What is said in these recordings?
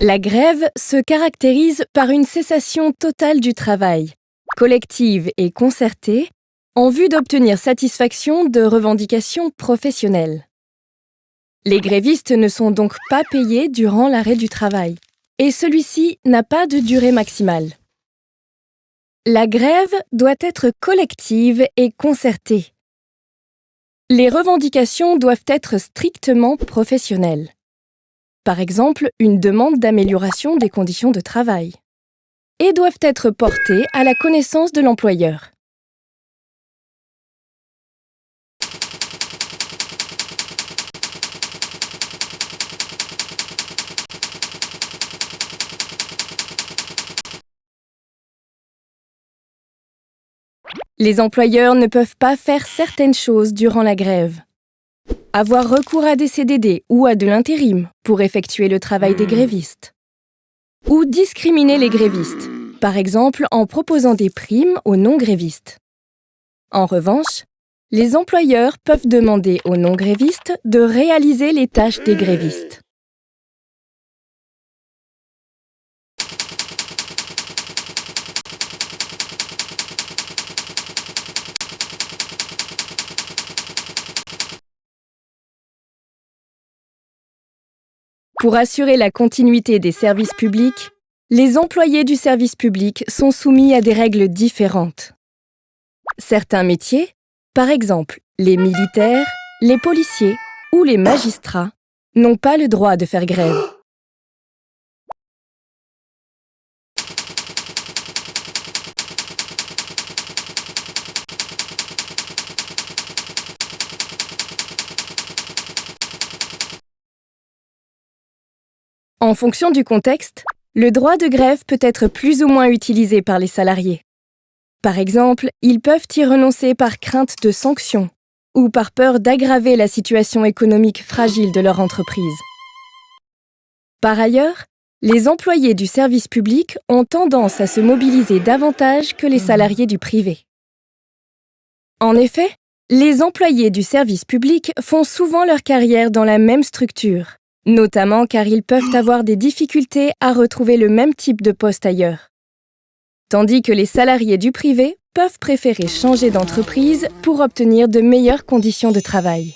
La grève se caractérise par une cessation totale du travail, collective et concertée, en vue d'obtenir satisfaction de revendications professionnelles. Les grévistes ne sont donc pas payés durant l'arrêt du travail, et celui-ci n'a pas de durée maximale. La grève doit être collective et concertée. Les revendications doivent être strictement professionnelles. Par exemple, une demande d'amélioration des conditions de travail, et doivent être portées à la connaissance de l'employeur. Les employeurs ne peuvent pas faire certaines choses durant la grève. Avoir recours à des CDD ou à de l'intérim pour effectuer le travail des grévistes. Ou discriminer les grévistes, par exemple en proposant des primes aux non-grévistes. En revanche, les employeurs peuvent demander aux non-grévistes de réaliser les tâches des grévistes. Pour assurer la continuité des services publics, les employés du service public sont soumis à des règles différentes. Certains métiers, par exemple les militaires, les policiers ou les magistrats, n'ont pas le droit de faire grève. En fonction du contexte, le droit de grève peut être plus ou moins utilisé par les salariés. Par exemple, ils peuvent y renoncer par crainte de sanctions ou par peur d'aggraver la situation économique fragile de leur entreprise. Par ailleurs, les employés du service public ont tendance à se mobiliser davantage que les salariés du privé. En effet, les employés du service public font souvent leur carrière dans la même structure, notamment car ils peuvent avoir des difficultés à retrouver le même type de poste ailleurs. Tandis que les salariés du privé peuvent préférer changer d'entreprise pour obtenir de meilleures conditions de travail.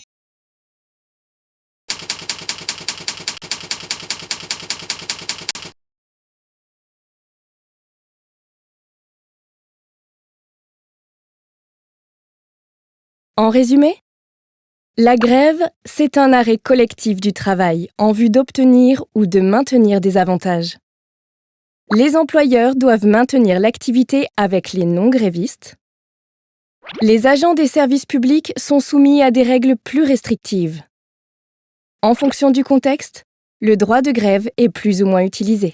En résumé, la grève, c'est un arrêt collectif du travail en vue d'obtenir ou de maintenir des avantages. Les employeurs doivent maintenir l'activité avec les non-grévistes. Les agents des services publics sont soumis à des règles plus restrictives. En fonction du contexte, le droit de grève est plus ou moins utilisé.